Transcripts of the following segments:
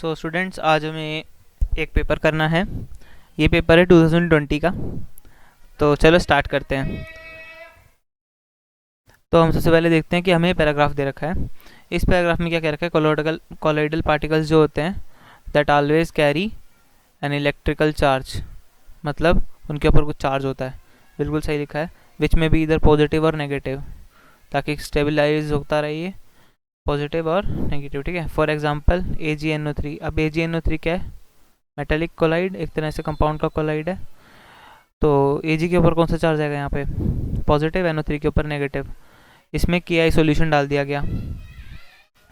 So students, आज हमें एक पेपर करना है। ये पेपर है 2020 का। तो चलो स्टार्ट करते हैं। तो हम सबसे पहले देखते हैं कि हमें पैराग्राफ दे रखा है। इस पैराग्राफ में क्या कह रखा है? कोलोइडल पार्टिकल्स जो होते हैं that always carry an electrical charge, मतलब उनके ऊपर कुछ चार्ज होता है। बिल्कुल सही लिखा है, विच में भी इधर पॉजिटिव और नेगेटिव, ताकि स्टेबलाइज होता रहिए, पॉजिटिव और नेगेटिव। ठीक है। For example AgNO3। अब AgNO3 क्या है? मेटेलिक कोलाइड, एक तरह से कंपाउंड का कोलाइड है। तो Ag के ऊपर कौन सा चार्ज आएगा? यहाँ पे पॉजिटिव, NO3 के ऊपर नेगेटिव। इसमें Ki सॉल्यूशन डाल दिया गया,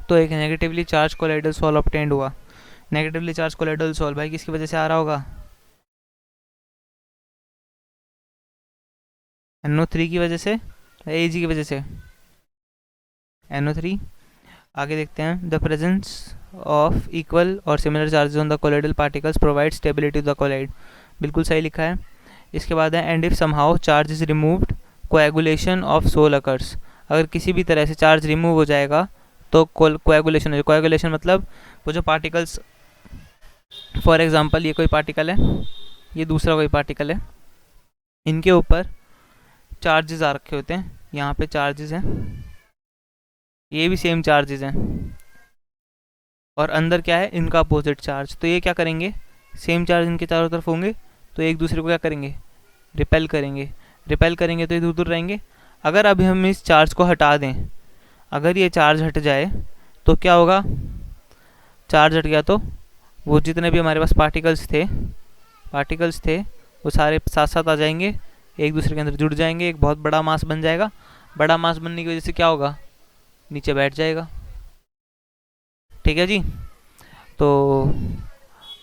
तो एक negatively charge colloidal solve obtained हुआ। नेगेटिवली चार्ज कोलाइडल सॉल्व भाई किसकी वजह से आ रहा होगा? NO3 की वजह से, Ag की वजह से NO3। आगे देखते हैं। द प्रेजेंस ऑफ इक्वल और similar charges on the colloidal particles provide stability to the colloid. बिल्कुल सही लिखा है। इसके बाद है and if somehow charge is removed coagulation of sol occurs. अगर किसी भी तरह से चार्ज रिमूव हो जाएगा तो कोएगुलेशन हो जाएगा। कोएगुलेशन मतलब वो जो पार्टिकल्स, फॉर एग्जांपल ये कोई पार्टिकल है, ये दूसरा कोई पार्टिकल है, इनके ऊपर चार्जेस आ रखे होते हैं। यहाँ पे चार्जेस हैं, ये भी सेम चार्जेस हैं, और अंदर क्या है? इनका अपोजिट चार्ज। तो ये क्या करेंगे? सेम चार्ज इनके चारों तरफ होंगे, तो एक दूसरे को क्या करेंगे? रिपेल करेंगे। रिपेल करेंगे तो ये दूर दूर रहेंगे। अगर अभी हम इस चार्ज को हटा दें, अगर ये चार्ज हट जाए तो क्या होगा? चार्ज हट गया तो वो जितने भी हमारे पास पार्टिकल्स थे वो सारे साथ साथ आ जाएंगे, एक दूसरे के अंदर जुड़ जाएंगे, एक बहुत बड़ा मास बन जाएगा। बड़ा मास बनने की वजह से क्या होगा? नीचे बैठ जाएगा। ठीक है जी। तो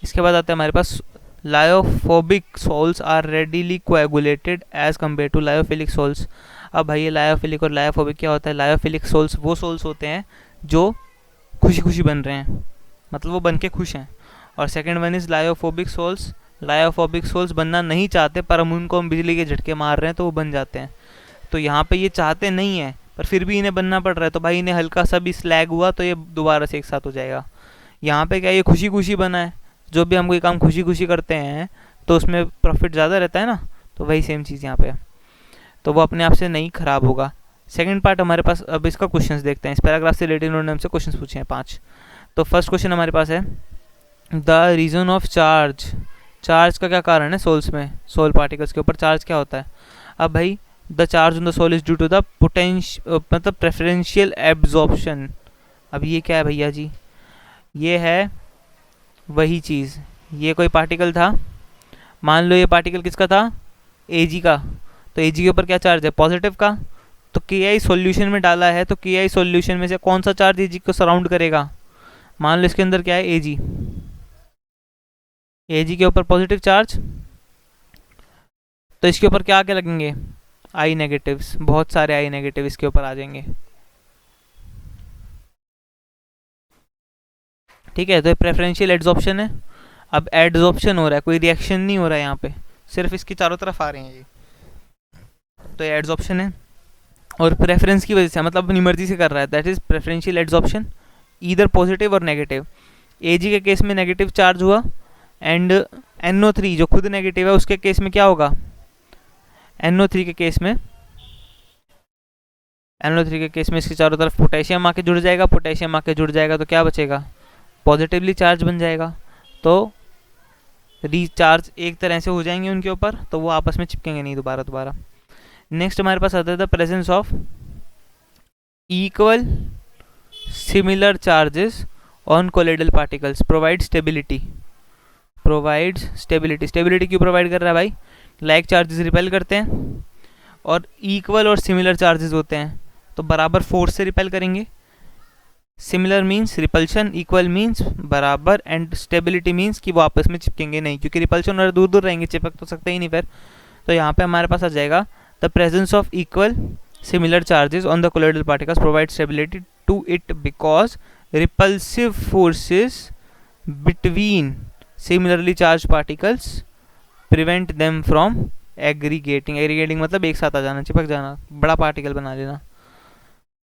इसके बाद आते हैं हमारे पास lyophobic sols are readily coagulated as compare to lyophilic sols. अब भाई ये लायोफिलिक और लायोफोबिक क्या होता है? लायोफिलिक सोल्स वो सोल्स होते हैं जो खुशी खुशी बन रहे हैं, मतलब वो बन के खुश हैं। और second one is lyophobic sols. Lyophobic sols बनना नहीं चाहते, पर हम बिजली के झटके मार रहे हैं तो वो बन जाते हैं। तो यहाँ पे ये चाहते नहीं है पर फिर भी इन्हें बनना पड़ रहा है, तो भाई इन्हें हल्का सा भी स्लैग हुआ तो ये दोबारा से एक साथ हो जाएगा। यहाँ पे क्या ये खुशी खुशी बना है, जो भी हम कोई काम खुशी खुशी करते हैं तो उसमें प्रॉफिट ज़्यादा रहता है ना, तो वही सेम चीज़ यहाँ पे है, तो वो अपने आप से नहीं खराब होगा। सेकंड पार्ट हमारे पास, अब इसका क्वेश्चंस देखते हैं। इस पैराग्राफ से रिलेटेड उन्होंने हमसे क्वेश्चंस पूछे हैं 5। तो फर्स्ट क्वेश्चन हमारे पास है the reason of charge. Charge का क्या कारण है सोल्स में? सोल पार्टिकल्स के ऊपर चार्ज क्या होता है? अब भाई the charge on the sol is due to the मतलब प्रेफरेंशियल एब्जॉर्प्शन। अब ये क्या है भैया जी? ये है वही चीज़। ये कोई पार्टिकल था, मान लो ये पार्टिकल किसका था? Ag का। तो Ag के ऊपर क्या चार्ज है? पॉजिटिव का। तो Ki सॉल्यूशन में डाला है, तो Ki सॉल्यूशन में से कौन सा चार्ज Ag को सराउंड करेगा? मान लो इसके अंदर क्या है? Ag के ऊपर पॉजिटिव चार्ज, तो इसके ऊपर क्या आके लगेंगे? आई नेगेटिव्स, बहुत सारे आई नेगेटिव इसके ऊपर आ जाएंगे। ठीक है। तो ये प्रेफरेंशियल एड्सॉर्प्शन है। अब एड्सॉर्प्शन हो रहा है, कोई रिएक्शन नहीं हो रहा है यहाँ पे, सिर्फ इसके चारों तरफ आ रहे हैं ये, तो ये एड्सॉर्प्शन है। और प्रेफरेंस की वजह से, मतलब अपनी मर्जी से कर रहा है, that is preferential adsorption, either positive और नेगेटिव। Ag के केस में नेगेटिव चार्ज हुआ, एंड NO3 जो खुद नेगेटिव है उसके केस में क्या होगा? NO3 के केस में इसके चारों तरफ पोटेशियम आके जुड़ जाएगा। पोटेशियम आके जुड़ जाएगा तो क्या बचेगा? पॉजिटिवली चार्ज बन जाएगा। तो रिचार्ज एक तरह से हो जाएंगे उनके ऊपर, तो वो आपस में चिपकेंगे नहीं दोबारा। नेक्स्ट हमारे पास आता है the presence of equal similar charges on colloidal particles provide stability. Stability क्यों प्रोवाइड कर रहा है भाई? लाइक चार्जेस रिपेल करते हैं, और इक्वल और सिमिलर चार्जेस होते हैं तो बराबर फोर्स से रिपेल करेंगे। Similar means repulsion, equal means बराबर, एंड स्टेबिलिटी मीन्स कि वो आपस में चिपकेंगे नहीं, क्योंकि रिपल्शन और दूर दूर रहेंगे, चिपक तो सकते ही नहीं फिर। तो यहाँ पे हमारे पास आ जाएगा the presence of equal similar charges on the colloidal particles provide stability to it because repulsive forces between similarly charge particles prevent them from aggregating मतलब एक साथ आ जाना, चिपक जाना, बड़ा पार्टिकल बना लेना।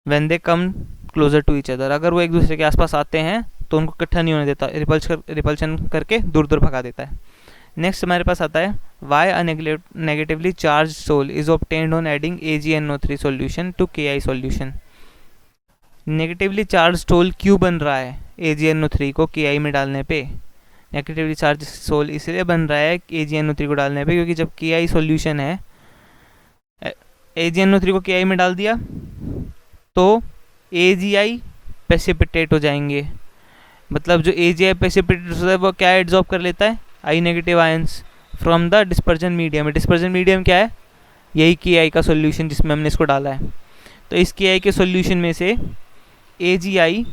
When they come closer to each other, अगर वो एक दूसरे के आसपास आते हैं तो उनको इकट्ठा नहीं होने देता, रिपल्शन करके दूर दूर भगा देता है। नेक्स्ट हमारे पास आता है why a negatively charge sol is obtained on adding AgNO3 solution to KI solution. Negatively charge sol क्यों बन रहा है AgNO3 को KI में डालने पे? नेगेटिवली चार्ज सोल इसलिए बन रहा है AgNO3 को डालने पे क्योंकि जब KI सॉल्यूशन है, AgNO3 को KI में डाल दिया तो AgI प्रेसिपिटेट हो जाएंगे। मतलब जो AgI प्रेसिपिटेट होता है वो क्या एब्जॉर्ब कर लेता है? I negative ions from the dispersion medium. Dispersion medium क्या है? यही KI का सॉल्यूशन जिसमें हमने इसको डाला है। तो इस KI के सॉल्यूशन में से AgI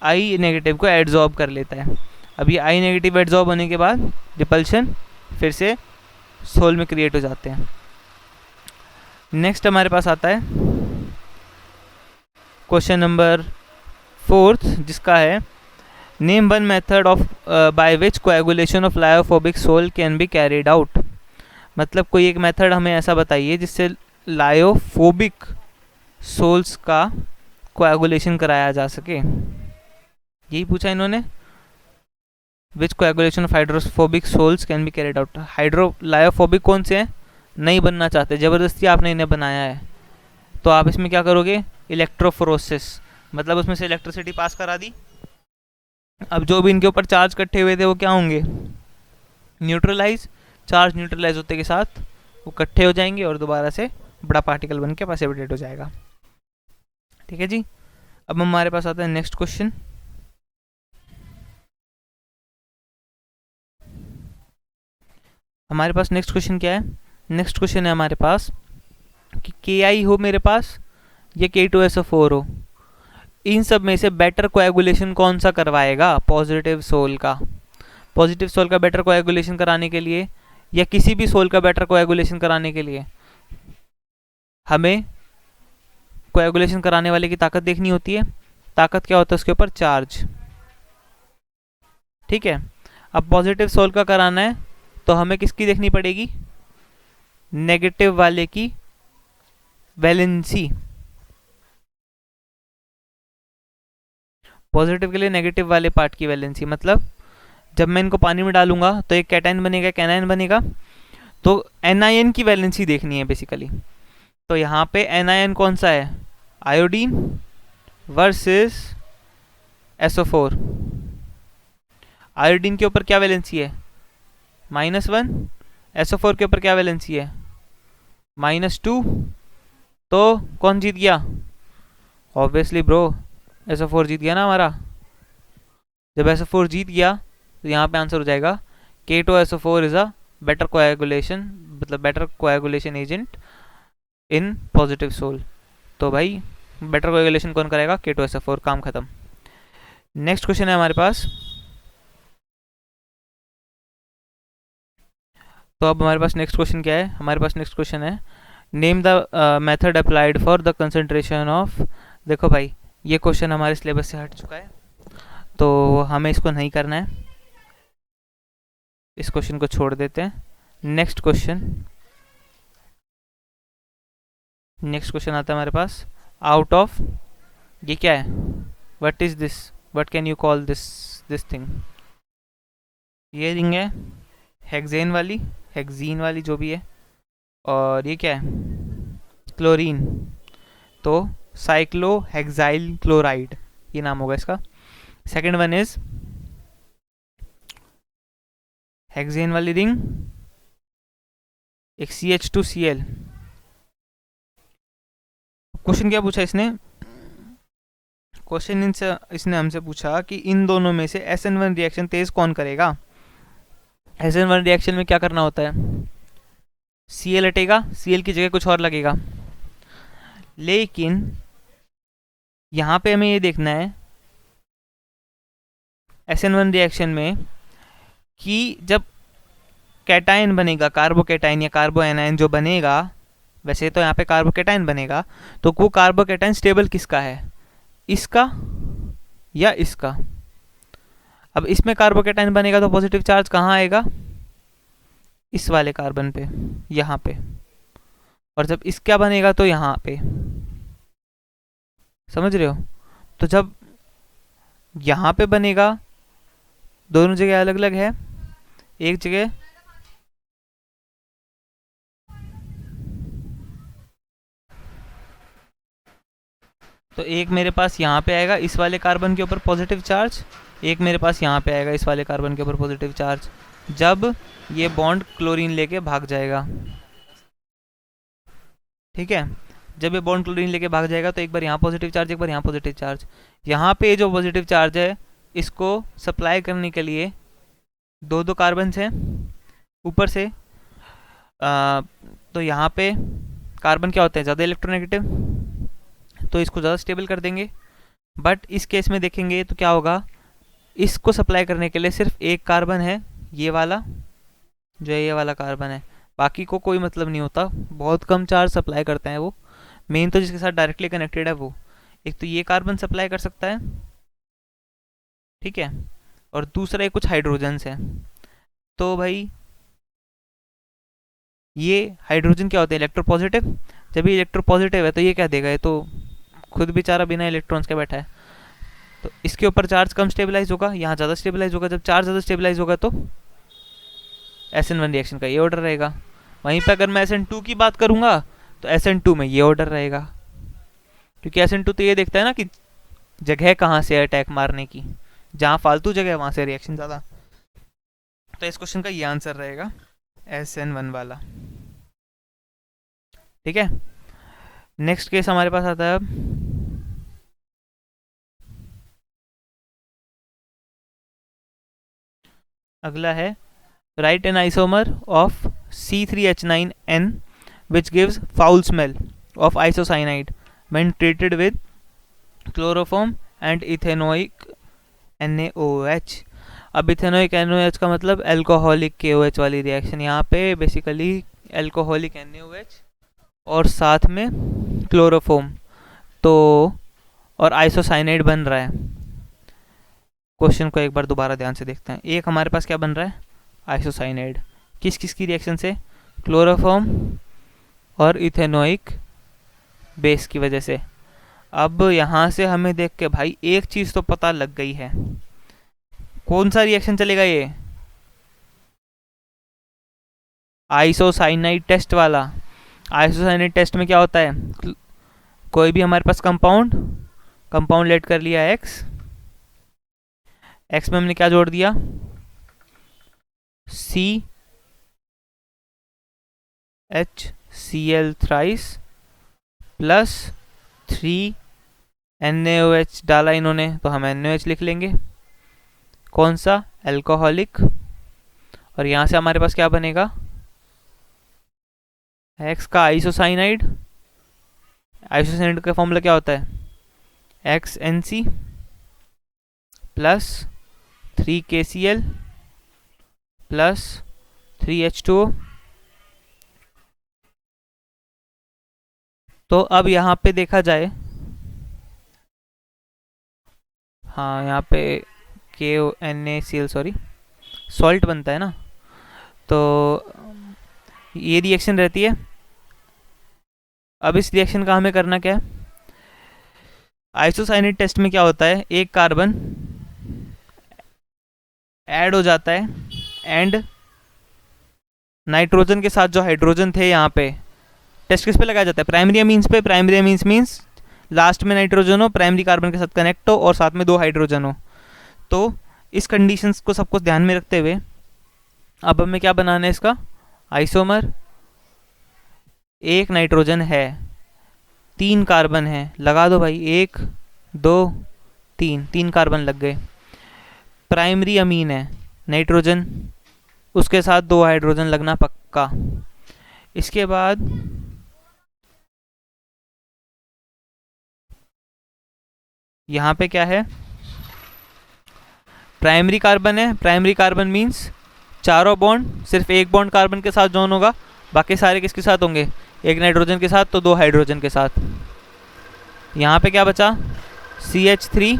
I नेगेटिव को एब्जॉर्ब कर लेता है। अब ये I नेगेटिव एब्जॉर्ब होने के बाद रिपल्शन फिर से सोल में क्रिएट हो जाते हैं। नेक्स्ट हमारे पास आता है क्वेश्चन नंबर 4, जिसका है name one method of by which coagulation of lyophobic sol can be carried out. मतलब कोई एक मेथड हमें ऐसा बताइए जिससे लायोफोबिक सोल्स का कोएगुलेशन कराया जा सके। यही पूछा इन्होंने, which coagulation of hydrophobic sols can be carried out. Lyophobic कौन से हैं? नहीं बनना चाहते, ज़बरदस्ती आपने इन्हें बनाया है, तो आप इसमें क्या करोगे? इलेक्ट्रोफोरोसिस, मतलब उसमें से इलेक्ट्रिसिटी पास करा दी। अब जो भी इनके ऊपर चार्ज इकट्ठे हुए थे वो क्या होंगे? न्यूट्रलाइज। चार्ज न्यूट्रलाइज होते के साथ वो इकट्ठे हो जाएंगे और दोबारा से बड़ा पार्टिकल बन के प्रेसिपिटेट हो जाएगा। ठीक है जी। अब हमारे पास आता है नेक्स्ट क्वेश्चन। हमारे पास नेक्स्ट क्वेश्चन क्या है? नेक्स्ट क्वेश्चन है हमारे पास कि KI हो मेरे पास या K2SO4 हो, इन सब में से बेटर कोएगुलेशन कौन सा करवाएगा पॉजिटिव सोल का? पॉजिटिव सोल का बेटर कोएगुलेशन कराने के लिए या किसी भी सोल का बेटर कोएगुलेशन कराने के लिए हमें कोएगुलेशन कराने वाले की ताकत देखनी होती है। ताकत क्या होता है उसके ऊपर? चार्ज। ठीक है। अब पॉजिटिव सोल का कराना है तो हमें किसकी देखनी पड़ेगी? नेगेटिव वाले की वैलेंसी। पॉजिटिव के लिए नेगेटिव वाले पार्ट की वैलेंसी, मतलब जब मैं इनको पानी में डालूंगा तो एक कैटायन बनेगा, एक एनायन बनेगा, तो एनायन की वैलेंसी देखनी है बेसिकली। तो यहाँ पे एनायन कौन सा है? Iodine versus SO4। आयोडीन के ऊपर क्या वैलेंसी है? -1। SO4 के ऊपर क्या वैलेंसी है? -2। तो कौन जीत गया? ऑब्वियसली ब्रो SO4 जीत गया ना हमारा। जब SO4 जीत गया तो यहाँ पे आंसर हो जाएगा K2SO4 is a better coagulation, मतलब better coagulation agent in positive sol. तो भाई बेटर कोएगुलेशन कौन करेगा? K2SO4। काम खत्म। नेक्स्ट क्वेश्चन है हमारे पास। तो अब हमारे पास नेक्स्ट क्वेश्चन क्या है? हमारे पास नेक्स्ट क्वेश्चन है name the method applied for the concentration of. देखो भाई ये क्वेश्चन हमारे सिलेबस से हट चुका है तो हमें इसको नहीं करना है, इस क्वेश्चन को छोड़ देते हैं। नेक्स्ट क्वेश्चन आता है हमारे पास आउट ऑफ, ये क्या है? What is this? What can you call this thing? ये रिंग है हेक्सेन वाली जो भी है, और ये क्या है? क्लोरीन। तो साइक्लोहेक्साइल क्लोराइड ये नाम होगा इसका। सेकेंड वन इज हेक्सेन वाली रिंग, एक CH2Cl। क्वेश्चन क्या पूछा इसने? क्वेश्चन इसने हमसे पूछा कि इन दोनों में से SN1 रिएक्शन तेज कौन करेगा। SN1 रिएक्शन में क्या करना होता है? Cl हटेगा, Cl की जगह कुछ और लगेगा। लेकिन यहाँ पे हमें ये देखना है SN1 रिएक्शन में कि जब कैटायन बनेगा, कार्बोकैटायन या कार्बोएनायन जो बनेगा, वैसे तो यहाँ पे कार्बोकैटायन बनेगा, तो वो कार्बोकैटायन स्टेबल किसका है? इसका या इसका? अब इसमें कार्बोकैटायन बनेगा तो पॉजिटिव चार्ज कहाँ आएगा? इस वाले कार्बन पे, यहाँ पे। और जब इसका बनेगा तो यहाँ पे। समझ रहे हो? तो जब यहाँ पे बनेगा, दोनों जगह अलग अलग है। एक जगह तो एक मेरे पास यहाँ पे आएगा इस वाले कार्बन के ऊपर पॉजिटिव चार्ज, एक मेरे पास यहाँ पे आएगा इस वाले कार्बन के ऊपर पॉजिटिव चार्ज, जब ये बॉन्ड क्लोरीन लेके भाग जाएगा। ठीक है, जब ये बॉन्ड क्लोरीन लेके भाग जाएगा तो एक बार यहाँ पॉजिटिव चार्ज, एक बार यहाँ पॉजिटिव चार्ज। यहाँ पे जो पॉजिटिव चार्ज है इसको सप्लाई करने के लिए दो दो कार्बन हैं ऊपर से। तो यहाँ पे कार्बन क्या होते हैं, ज़्यादा इलेक्ट्रोनेगेटिव, तो इसको ज़्यादा स्टेबल कर देंगे। बट इस केस में देखेंगे तो क्या होगा, इसको सप्लाई करने के लिए सिर्फ एक कार्बन है, ये वाला, जो ये वाला कार्बन है, बाकी को कोई मतलब नहीं होता, बहुत कम चार्ज सप्लाई करते हैं वो। मेन तो जिसके साथ डायरेक्टली कनेक्टेड है वो, एक तो ये कार्बन सप्लाई कर सकता है, ठीक है, और दूसरा ये कुछ हाइड्रोजन्स है। तो भाई ये हाइड्रोजन क्या होते हैं, इलेक्ट्रोपॉजिटिव। जब ये इलेक्ट्रोपॉजिटिव है तो ये क्या देगा, ये तो खुद बेचारा बिना इलेक्ट्रॉन्स के बैठा है, तो इसके ऊपर चार्ज कम स्टेबलाइज होगा, यहाँ ज़्यादा स्टेबलाइज होगा। जब चार्ज ज़्यादा स्टेबलाइज होगा तो SN1 रिएक्शन का ये ऑर्डर रहेगा। वहीं पर अगर मैं SN2 की बात करूँगा तो SN2 में ये ऑर्डर रहेगा, क्योंकि SN2 तो ये देखता है ना कि जगह कहाँ से है अटैक मारने की, जहाँ फालतू जगह है वहाँ से रिएक्शन ज़्यादा। तो इस क्वेश्चन का ये आंसर रहेगा SN1 वाला। ठीक है, नेक्स्ट केस हमारे पास आता है अब अगला है, write an isomer of C3H9N which gives foul smell of isocyanide when treated with chloroform and ethanoic NaOH। अब इथेनोइक NaOH का मतलब एल्कोहलिक KOH वाली रिएक्शन, यहाँ पे बेसिकली एल्कोहलिक NaOH और साथ में क्लोरोफॉर्म तो और आइसोसाइनाइड बन रहा है। क्वेश्चन को एक बार दोबारा ध्यान से देखते हैं। एक हमारे पास क्या बन रहा है, आइसोसाइनाइड, किस किस की रिएक्शन से, क्लोरोफॉर्म और इथेनोइक बेस की वजह से। अब यहाँ से हमें देख के भाई एक चीज़ तो पता लग गई है, कौन सा रिएक्शन चलेगा ये, आइसोसाइनाइड टेस्ट वाला। आइसोसाइनाइड टेस्ट में क्या होता है, कोई भी हमारे पास कंपाउंड लेट कर लिया एक्स में हमने क्या जोड़ दिया, CHCl थ्राइस प्लस 3 NaOH डाला इन्होंने, तो हम NaOH लिख लेंगे, कौन सा, एल्कोहलिक। और यहाँ से हमारे पास क्या बनेगा, एक्स का आइसोसाइनाइड का फॉर्मूला क्या होता है, XNC plus 3KCl plus 3H2O। तो अब यहाँ पे देखा जाए, हाँ यहाँ पे KNaCl सॉरी सॉल्ट बनता है ना, तो ये रिएक्शन रहती है। अब इस रिएक्शन का हमें करना क्या है, आइसोसाइनाइड टेस्ट में क्या होता है, एक कार्बन ऐड हो जाता है एंड नाइट्रोजन के साथ जो हाइड्रोजन थे, यहाँ पे टेस्ट किस पे लगाया जाता है, प्राइमरी अमीन्स पे। प्राइमरी अमीन्स मीन्स लास्ट में नाइट्रोजन हो, प्राइमरी कार्बन के साथ कनेक्ट हो और साथ में 2 हाइड्रोजन हो। तो इस कंडीशंस को सबको ध्यान में रखते हुए अब हमें क्या बनाना है, इसका आइसोमर। एक नाइट्रोजन है, 3 कार्बन है, लगा दो भाई, 1 2 3 कार्बन लग गए। प्राइमरी अमीन है नाइट्रोजन, उसके साथ 2 हाइड्रोजन लगना पक्का। इसके बाद यहाँ पे क्या है, प्राइमरी कार्बन है। प्राइमरी कार्बन मीन्स चारों बॉन्ड, सिर्फ एक बॉन्ड कार्बन के साथ जॉइन होगा, बाकी सारे किसके साथ होंगे, एक नाइट्रोजन के साथ, तो 2 हाइड्रोजन के साथ। यहाँ पे क्या बचा, CH3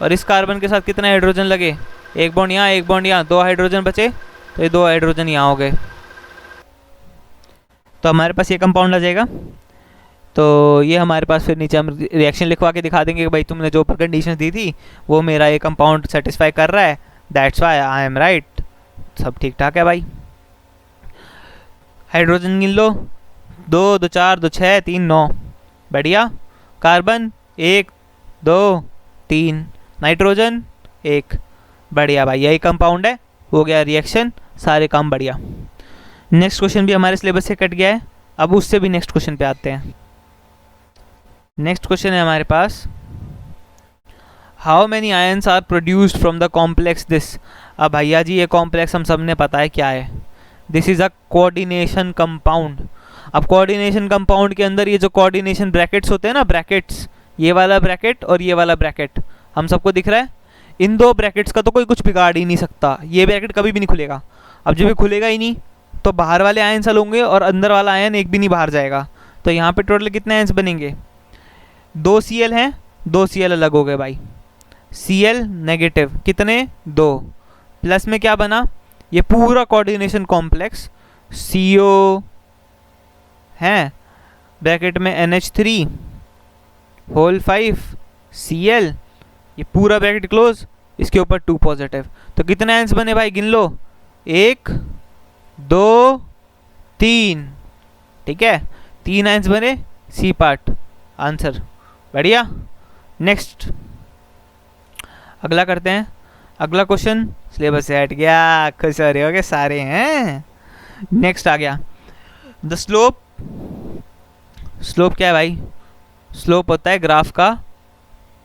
और इस कार्बन के साथ कितने हाइड्रोजन लगे, एक बॉन्ड यहाँ, एक बॉन्ड यहाँ, 2 हाइड्रोजन बचे, तो ये 2 हाइड्रोजन यहाँ हो गए। तो हमारे पास ये कंपाउंड आ जाएगा तो ये हमारे पास फिर नीचे हम रिएक्शन लिखवा के दिखा देंगे कि भाई तुमने जो ऊपर कंडीशन दी थी वो मेरा ये कंपाउंड सेटिस्फाई कर रहा है, that's why I am right. सब ठीक ठाक है भाई। हाइड्रोजन गिन लो, 2 2 4 2 6 3 9, बढ़िया। कार्बन 1 2 3, नाइट्रोजन 1, बढ़िया भाई, यही कंपाउंड है, हो गया रिएक्शन, सारे काम बढ़िया। नेक्स्ट क्वेश्चन भी हमारे सिलेबस से कट गया है, अब उससे भी नेक्स्ट क्वेश्चन पे आते हैं। नेक्स्ट क्वेश्चन है हमारे पास, how many ions are produced from the complex this. अब भैया जी ये कॉम्प्लेक्स हम सब ने पता है क्या है, this is a coordination compound. अब कोऑर्डिनेशन कंपाउंड के अंदर ये जो कोऑर्डिनेशन ब्रैकेट्स होते हैं ना, ब्रैकेट्स, ये वाला ब्रैकेट और ये वाला ब्रैकेट हम सबको दिख रहा है, इन दो ब्रैकेट्स का तो कोई कुछ बिगाड़ ही नहीं सकता, ये ब्रैकेट कभी भी नहीं खुलेगा। अब जब ये खुलेगा ही नहीं तो बाहर वाले आयन सल होंगे और अंदर वाला आयन एक भी नहीं बाहर जाएगा, तो यहाँ पे टोटल कितने आयन्स बनेंगे, 2 Cl हैं, 2 Cl अलग हो गए भाई, Cl नेगेटिव कितने 2, प्लस में क्या बना, ये पूरा कोऑर्डिनेशन कॉम्प्लेक्स CO है, ब्रैकेट में NH3 होल 5 Cl, ये पूरा ब्रैकेट क्लोज, इसके ऊपर 2 पॉजिटिव, तो कितने आयन्स बने भाई गिन लो, 1 2 3, ठीक है, 3 आयन्स बने, सी पार्ट आंसर, बढ़िया। नेक्स्ट अगला करते हैं, अगला क्वेश्चन सिलेबस से हट गया, खुश हो रहे हो गए सारे हैं। नेक्स्ट आ गया, द स्लोप, स्लोप क्या है भाई, स्लोप होता है ग्राफ का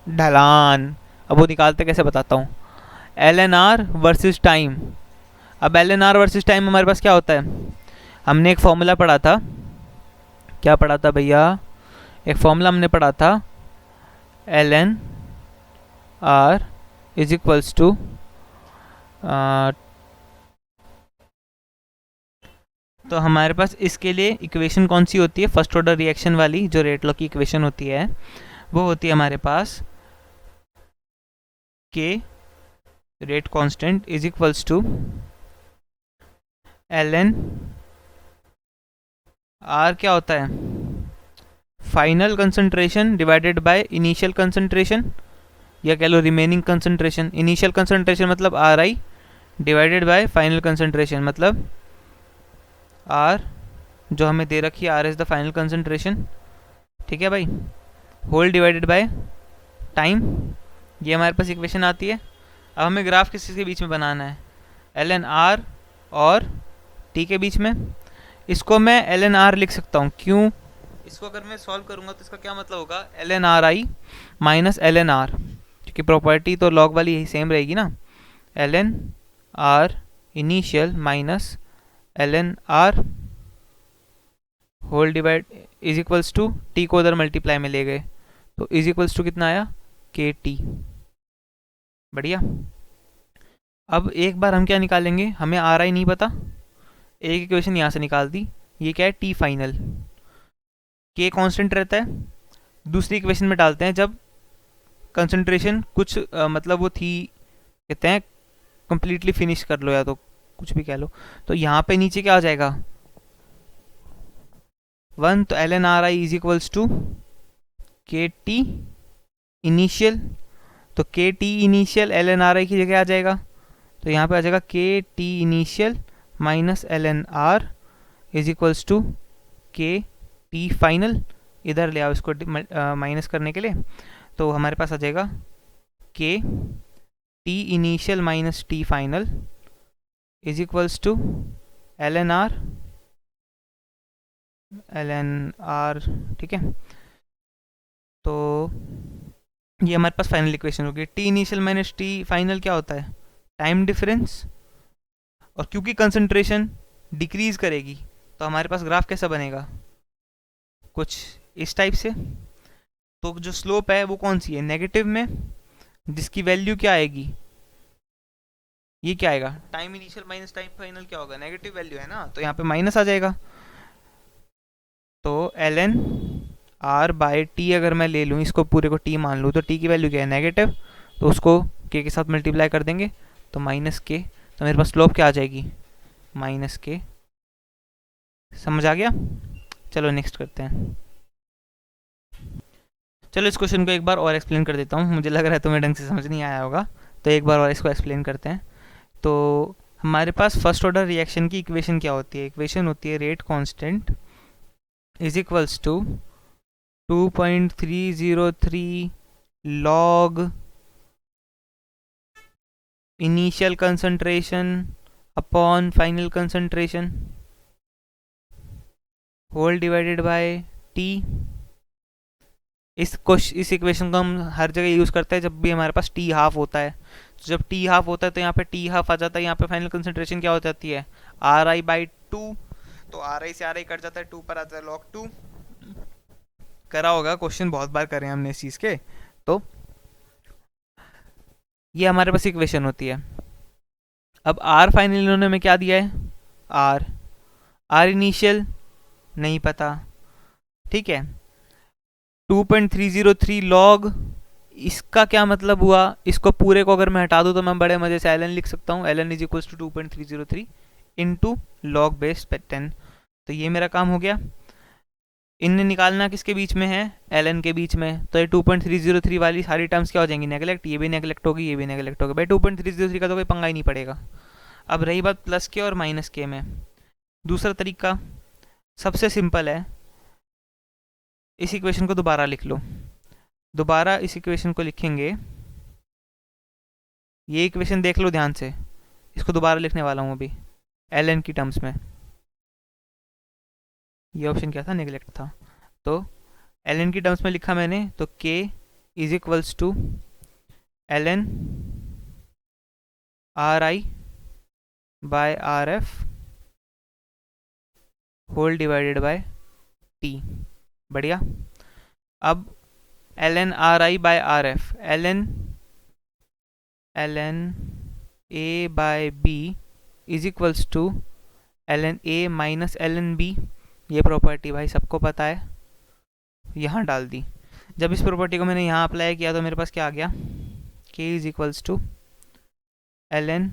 ढलान। अब वो निकालते कैसे बताता हूँ, LNR वर्सेस टाइम। अब LNR वर्सेस टाइम हमारे पास क्या होता है, हमने एक फॉर्मूला पढ़ा था, क्या पढ़ा था भैया, एक फॉर्मूला हमने पढ़ा था, LNR इज इक्वल्स टू, तो हमारे पास इसके लिए इक्वेशन कौन सी होती है, फर्स्ट ऑर्डर रिएक्शन वाली जो रेट लॉ की इक्वेशन होती है, वो होती है हमारे पास के rate constant is equals to ln r, क्या होता है, final concentration divided by initial concentration, या कह लो रिमेनिंग कंसंट्रेशन। इनिशियल कंसंट्रेशन मतलब RI divided by final concentration मतलब R जो हमें दे रखी है, R is the final concentration, ठीक है भाई, होल डिवाइडेड बाय टाइम, ये हमारे पास इक्वेशन आती है। अब हमें ग्राफ किस के बीच में बनाना है, LNR और T के बीच में। इसको मैं LNR लिख सकता हूँ, क्यों, इसको अगर मैं सॉल्व करूँगा तो इसका क्या मतलब होगा, LNRI माइनस LNR, क्योंकि प्रॉपर्टी तो लॉग वाली यही सेम रहेगी ना, LNR initial minus LNR whole divide is equals to, T को उधर मल्टीप्लाई में ले गए तो इज इक्वल्स टू कितना आया, KT, बढ़िया। अब एक बार हम क्या निकालेंगे, हमें RI नहीं पता, एक इक्वेशन यहाँ से निकाल दी, ये क्या है T फाइनल, K कांस्टेंट रहता है, दूसरी इक्वेशन में डालते हैं जब कंसंट्रेशन कुछ मतलब वो थी, कहते हैं कंप्लीटली फिनिश कर लो या तो कुछ भी कह लो, तो यहाँ पे नीचे क्या आ जाएगा 1, तो LNRI is equals to KT initial, तो KT इनिशियल LNRI की जगह आ जाएगा, तो यहाँ पे आ जाएगा KT initial minus LNR is equals to KT final, इधर ले आओ इसको माइनस करने के लिए, तो हमारे पास आ जाएगा KT initial minus T final is equals to LNR, ठीक है, तो ये हमारे पास फाइनल इक्वेशन होगी। T initial minus T final क्या होता है, टाइम डिफरेंस, और क्योंकि कंसंट्रेशन डिक्रीज करेगी तो हमारे पास ग्राफ कैसा बनेगा, कुछ इस टाइप से। तो जो स्लोप है वो कौन सी है, नेगेटिव में, जिसकी वैल्यू क्या आएगी, ये क्या आएगा, time initial minus time final क्या होगा, नेगेटिव वैल्यू है ना, तो यहाँ पे माइनस आ जाएगा। तो LNR बाय T अगर मैं ले लूँ, इसको पूरे को T मान लूँ, तो T की वैल्यू क्या है, नेगेटिव, तो उसको K के साथ मल्टीप्लाई कर देंगे तो माइनस K, तो मेरे पास स्लोप क्या आ जाएगी, -K। समझ आ गया, चलो नेक्स्ट करते हैं। चलो इस क्वेश्चन को एक बार और एक्सप्लेन कर देता हूँ, मुझे लग रहा है तुम्हें ढंग से समझ नहीं आया होगा, तो एक बार और इसको एक्सप्लेन करते हैं। तो हमारे पास फर्स्ट ऑर्डर रिएक्शन की इक्वेशन क्या होती है? इक्वेशन होती है rate constant is equals to 2.303 log initial concentration upon final concentration whole divided by T. इस इक्वेशन को हम हर जगह यूज़ करते हैं जब भी हमारे पास टी हाफ होता है। तो जब टी हाफ होता है तो यहाँ पे टी हाफ आ जाता है, यहाँ पे फाइनल कंसंट्रेशन क्या हो जाती है? Are I by two. तो आर आई से आर आई कट जाता है, टू पर आता है लॉग टू। करा होगा क्वेश्चन, बहुत बार करे हमने इस चीज़ के। तो ये हमारे पास इक्वेशन होती है। अब आर फाइनल इन्होंने हमें क्या दिया है? आर। आर इनिशियल नहीं पता, ठीक है। 2.303 लॉग, इसका क्या मतलब हुआ? इसको पूरे को अगर मैं हटा दूँ तो मैं बड़े मजे से ln लिख सकता हूँ। ln is equals to 2.303 into log base 10। तो ये मेरा काम हो गया। इनने निकालना किसके बीच में है? ln के बीच में। तो ये 2.303 वाली सारी टर्म्स क्या हो जाएंगी? नेगलेक्ट। ये भी नेगलेक्ट होगी, ये भी नेगलेक्ट होगी। भाई 2.303 का तो कोई पंगा ही नहीं पड़ेगा। अब रही बात प्लस के और माइनस के में, दूसरा तरीका सबसे सिंपल है। इस इक्वेशन को दोबारा लिख लो। दोबारा इस इक्वेशन को लिखेंगे, ये इक्वेशन देख लो ध्यान से, इसको दोबारा लिखने वाला हूँ अभी ln की टर्म्स में। ये ऑप्शन क्या था? नेगलेक्ट था। तो ln की टर्म्स में लिखा मैंने, तो k is equals to ln R I by R F whole divided by T. बढ़िया। अब ln R I by R F, ln A by B is equals to ln A minus ln B. ये property भाई सबको पता है, यहाँ डाल दी। जब इस प्रॉपर्टी को मैंने यहाँ अप्लाई किया तो मेरे पास क्या आ गया? k is equals to ln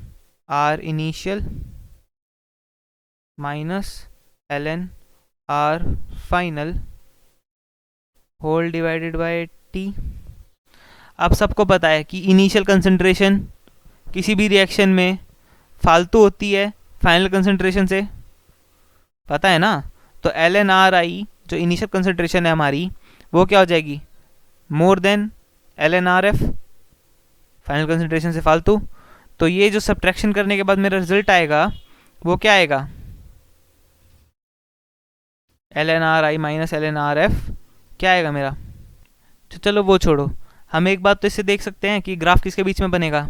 R initial minus ln R final whole divided by T. अब सबको पता है कि इनिशियल कंसंट्रेशन किसी भी रिएक्शन में फालतू होती है फाइनल कंसंट्रेशन से, पता है ना। तो ln आर आई जो इनिशियल कंसंट्रेशन है हमारी, वो क्या हो जाएगी? More than ln R F, final concentration से फालतू। तो ये जो सब्ट्रैक्शन करने के बाद मेरा रिजल्ट आएगा वो क्या आएगा? ln आर आई माइनस ln आर एफ क्या आएगा मेरा? तो चलो वो छोड़ो, हम एक बात तो इससे देख सकते हैं कि ग्राफ किसके बीच में बनेगा?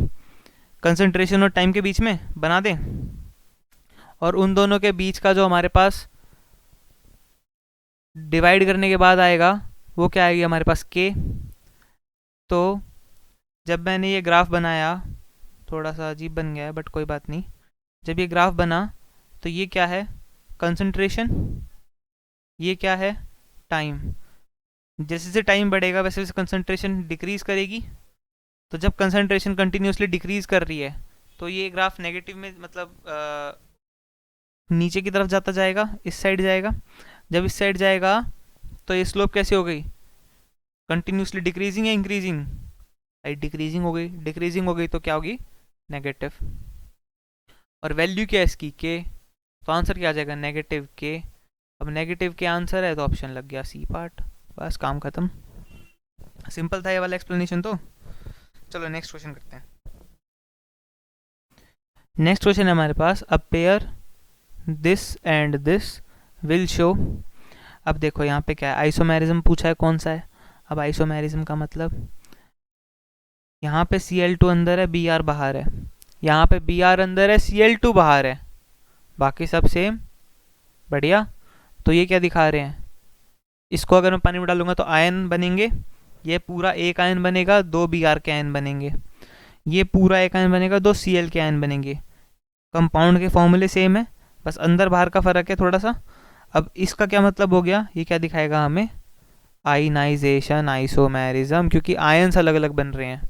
कंसंट्रेशन और टाइम के बीच में बना दें। और उन दोनों के बीच का जो हमारे पास डिवाइड करने के बाद आएगा वो क्या आएगी हमारे पास? k। तो जब मैंने ये ग्राफ बनाया, थोड़ा सा अजीब बन गया है बट कोई बात नहीं। जब ये ग्राफ बना तो ये क्या है? कंसंट्रेशन। ये क्या है? टाइम। जैसे जैसे टाइम बढ़ेगा वैसे वैसे कंसंट्रेशन डिक्रीज करेगी। तो जब कंसंट्रेशन कंटिन्यूसली डिक्रीज कर रही है तो ये ग्राफ नेगेटिव में, मतलब नीचे की तरफ जाता जाएगा, इस साइड जाएगा। जब इस साइड जाएगा तो ये स्लोप कैसे हो गई? कंटिन्यूसली डिक्रीजिंग या इंक्रीजिंग? डिक्रीजिंग हो गई। डिक्रीजिंग हो गई तो क्या होगी? नेगेटिव। और वैल्यू क्या है इसकी? के। तो आंसर क्या आ जाएगा? नेगेटिव के। अब नेगेटिव के आंसर है तो ऑप्शन लग गया सी पार्ट। बस काम खत्म। सिंपल था ये वाला एक्सप्लेनेशन। तो चलो नेक्स्ट क्वेश्चन करते हैं। नेक्स्ट क्वेश्चन है हमारे पास, a pair this and this will show. अब देखो यहाँ पे क्या है? आइसोमेरिज्म पूछा है, कौन सा है? अब आइसोमेरिज्म का मतलब, यहाँ पे Cl2 अंदर है, Br बाहर है। यहाँ पे Br अंदर है, Cl2 बाहर है, बाकी सब सेम। बढ़िया। तो ये क्या दिखा रहे हैं? इसको अगर मैं पानी में डालूंगा तो आयन बनेंगे। ये पूरा एक आयन बनेगा, दो Br के आयन बनेंगे। ये पूरा एक आयन बनेगा, दो Cl के आयन बनेंगे। कंपाउंड के फॉर्मूले सेम है, बस अंदर बाहर का फर्क है थोड़ा सा। अब इसका क्या मतलब हो गया? ये क्या दिखाएगा हमें? आयनाइजेशन, आइसोमेरिज्म, क्योंकि आयन्स अलग अलग बन रहे हैं।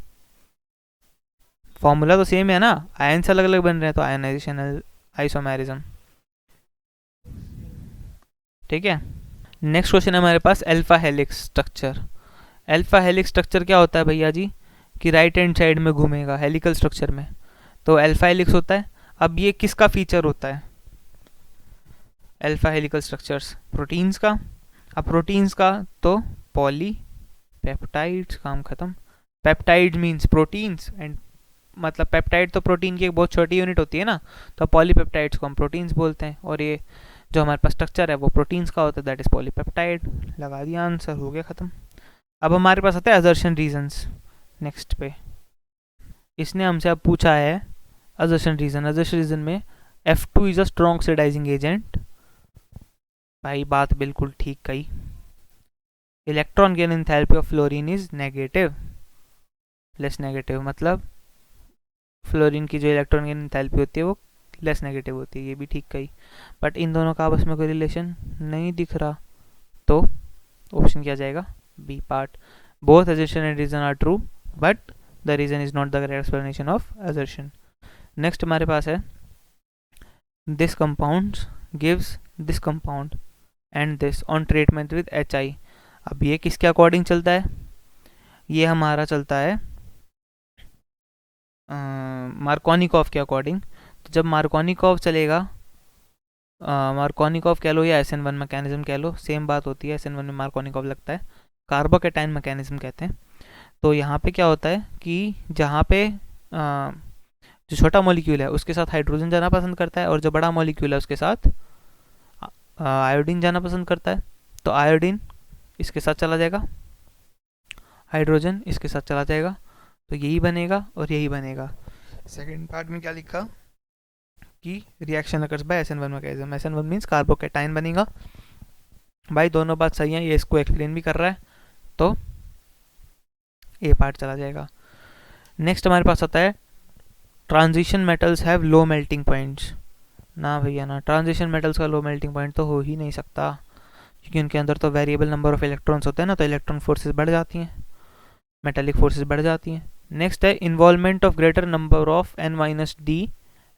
फॉर्मूला तो सेम है ना, आयन्स अलग अलग बन रहे हैं, तो आयनाइजेशन, आइसोमेरिज्म। ठीक है। नेक्स्ट क्वेश्चन है हमारे पास, alpha helix structure. Alpha helix structure क्या होता है भैया जी, कि राइट हैंड साइड में घूमेगा हेलिकल स्ट्रक्चर में, तो अल्फा हेलिक्स होता है। अब ये किसका फीचर होता है, अल्फा हेलिकल स्ट्रक्चर्स प्रोटीन्स का। अब प्रोटीन्स का तो पॉली पेप्टाइड्स, काम खत्म। पेप्टाइड मीन्स प्रोटीन्स एंड मतलब पेप्टाइड तो प्रोटीन की एक बहुत छोटी यूनिट होती है ना, तो पॉलीपेप्टाइड्स को हम प्रोटीन्स बोलते हैं, और ये जो हमारे पास स्ट्रक्चर है वो प्रोटीन्स का होता है, दैट इज पॉलीपेप्टाइड। लगा दिया आंसर, हो गया खत्म। अब हमारे पास आता है असर्शन रीजंस नेक्स्ट पे। इसने हमसे अब पूछा है असर्शन रीजन। असर्शन रीजन में F2 is a strong oxidizing agent. भाई बात बिल्कुल ठीक कही। Electron gain enthalpy of fluorine is negative, less negative, मतलब फ्लोरीन की जो इलेक्ट्रॉन गेन एंथैल्पी होती है वो लेस नेगेटिव होती है, ये भी ठीक कही। बट इन दोनों का आपस में कोई रिलेशन नहीं दिख रहा, तो ऑप्शन क्या जाएगा, B part. Both assertion and reason are true but the reason is not the correct explanation of assertion। Next हमारे पास है this compound gives this compound and this on treatment with HI। अब ये किसके according चलता है, ये हमारा चलता है मार्कोनिकॉफ के अकॉर्डिंग। तो जब मार्कोनिकॉफ चलेगा, मार्कोनिकॉफ कह लो या SN1 मैकेनिज्म कह लो, सेम बात होती है। SN1 में मार्कोनिकॉफ लगता है, कार्बोकैटायन मैकेनिज्म कहते हैं। तो यहाँ पे क्या होता है कि जहाँ पे जो छोटा मॉलिक्यूल है उसके साथ हाइड्रोजन जाना पसंद करता है, और जो बड़ा मॉलिक्यूल है उसके साथ आयोडीन जाना पसंद करता है, तो आयोडीन इसके साथ चला जाएगा, हाइड्रोजन इसके साथ चला जाएगा, तो यही बनेगा और यही बनेगा। सेकेंड पार्ट में क्या लिखा कि reaction occurs by SN1 mechanism. SN1 means carbocation बनेगा। भाई दोनों बात सही है, ये इसको एक्सप्लेन भी कर रहा है, तो ए पार्ट चला जाएगा। नेक्स्ट हमारे पास आता है transition metals have low melting points. ना भैया ना, ट्रांजिशन मेटल्स का लो मेल्टिंग पॉइंट तो हो ही नहीं सकता, क्योंकि उनके अंदर तो वेरिएबल नंबर ऑफ इलेक्ट्रॉन्स होते हैं ना, तो इलेक्ट्रॉन फोर्सेस बढ़ जाती हैं, मेटालिक फोर्सेस बढ़ जाती हैं। नेक्स्ट है involvement of greater number of N-D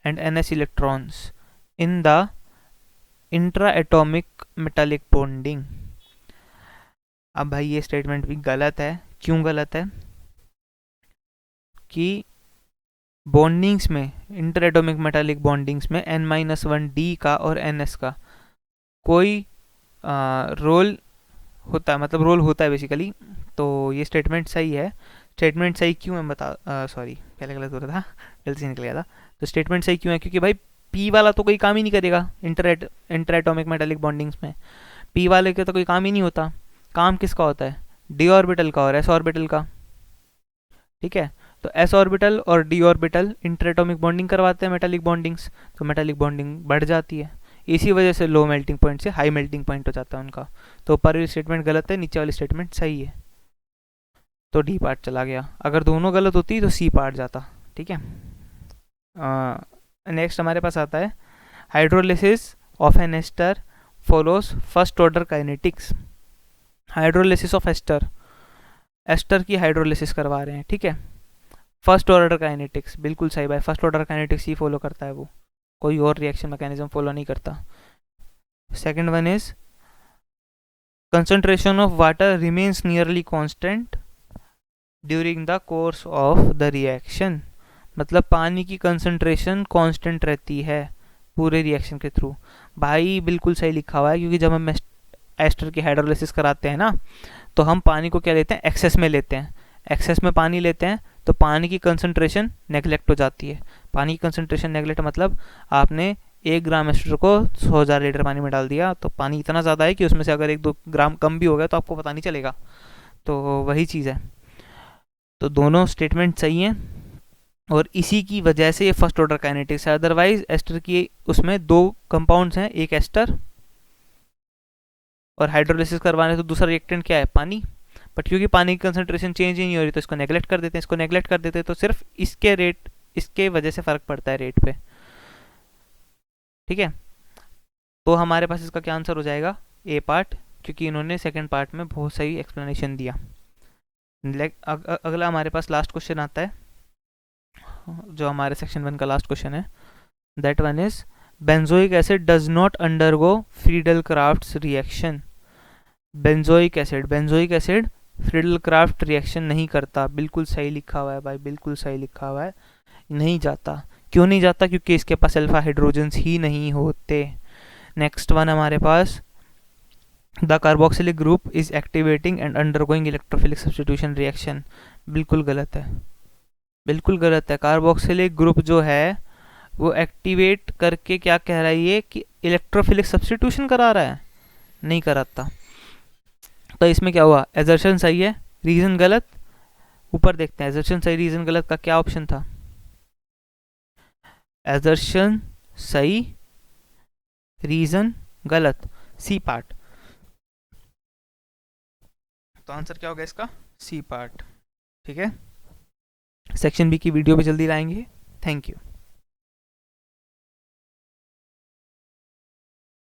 and NS electrons in the intra atomic metallic bonding. अब भाई ये स्टेटमेंट भी गलत है। क्यों गलत है, कि बॉन्डिंग्स में, इंटर एटॉमिक मेटालिक बॉन्डिंग्स में N-1D का और NS का कोई रोल होता है, मतलब रोल होता है बेसिकली। तो ये स्टेटमेंट सही है। स्टेटमेंट सही क्यों है बता, सॉरी पहले गलत हो रहा था, गलती से निकल गया था। तो स्टेटमेंट सही क्यों है, क्योंकि भाई P वाला तो कोई काम ही नहीं करेगा इंटर एटॉमिक मेटालिक बॉन्डिंग्स में। P वाले का तो कोई काम ही नहीं होता। काम किसका होता है, D ऑर्बिटल का और S ऑर्बिटल का। ठीक है, तो S ऑर्बिटल और D orbital inter atomic bonding करवाते हैं मेटालिक बॉन्डिंग्स, तो मेटालिक बॉन्डिंग बढ़ जाती है। इसी वजह से लो मेल्टिंग पॉइंट से हाई मेल्टिंग पॉइंट हो जाता है उनका। तो ऊपर वाली स्टेटमेंट गलत है, नीचे वाली स्टेटमेंट सही है, तो डी पार्ट चला गया। अगर दोनों गलत होती तो सी पार्ट जाता। ठीक है, नेक्स्ट हमारे पास आता है hydrolysis of an ester follows first order kinetics. Hydrolysis of ester, ester की हाइड्रोलिसिस करवा रहे हैं, ठीक है। फर्स्ट ऑर्डर काइनेटिक्स बिल्कुल सही भाई, फर्स्ट ऑर्डर काइनेटिक्स ही फॉलो करता है वो, कोई और रिएक्शन मैकेनिज्म फॉलो नहीं करता। Second one is concentration of water remains nearly constant during the course of the reaction। मतलब पानी की कंसंट्रेशन कांस्टेंट रहती है पूरे रिएक्शन के थ्रू। भाई बिल्कुल सही लिखा हुआ है, क्योंकि जब हम एस्टर की हाइड्रोलिसिस कराते हैं ना, तो हम पानी को क्या लेते हैं, एक्सेस में लेते हैं। एक्सेस में पानी लेते हैं तो पानी की कंसंट्रेशन नेगलेक्ट हो जाती है। पानी की कंसंट्रेशन नेगलेक्ट मतलब आपने 1 ग्राम एस्टर को 100,000 लीटर पानी में डाल दिया, तो पानी इतना ज़्यादा है कि उसमें से अगर 1-2 ग्राम कम भी हो गया तो आपको पता नहीं चलेगा। तो वही चीज़ है। तो दोनों स्टेटमेंट सही हैं, और इसी की वजह से ये फर्स्ट ऑर्डर काइनेटिक्स है। अदरवाइज एस्टर की उसमें 2 कंपाउंड्स हैं, एक एस्टर और हाइड्रोलिसिस करवाने तो दूसरा रिएक्टेंट क्या है, पानी। बट क्योंकि पानी की कंसंट्रेशन चेंज ही नहीं हो रही, तो इसको नेगलेक्ट कर देते हैं। इसको नेगलेक्ट कर देते हैं तो सिर्फ इसके रेट, इसके वजह से फ़र्क पड़ता है रेट पे। ठीक है, तो हमारे पास इसका क्या आंसर हो जाएगा, ए पार्ट, क्योंकि इन्होंने सेकंड पार्ट में बहुत सही एक्सप्लेनेशन दिया। अगला हमारे पास लास्ट क्वेश्चन आता है, जो हमारे सेक्शन 1 का लास्ट क्वेश्चन है। That one is benzoic acid does not undergo Friedel crafts reaction. Benzoic acid Friedel Crafts reaction नहीं करता, बिल्कुल सही लिखा हुआ है भाई, बिल्कुल सही लिखा हुआ है, नहीं जाता। क्यों नहीं जाता? क्योंकि इसके पास अल्फा हाइड्रोजन्स ही नहीं होते। नेक्स्ट वन हमारे पास, the carboxylic group is activating and undergoing electrophilic substitution reaction, बिल्कुल गलत है, बिल्कुल गलत है। कार्बोक्सिलिक ग्रुप जो है वो एक्टिवेट करके क्या कह रहा है ये कि इलेक्ट्रोफिलिक सब्स्टिट्यूशन करा रहा है, नहीं कराता। तो इसमें क्या हुआ, एजर्शन सही है, रीजन गलत। ऊपर देखते हैं एजर्शन सही रीजन गलत का क्या ऑप्शन था। एजर्शन सही, रीजन गलत, सी पार्ट। तो आंसर क्या होगा इसका, सी पार्ट। ठीक है, सेक्शन बी की वीडियो भी जल्दी लाएंगे। Thank you.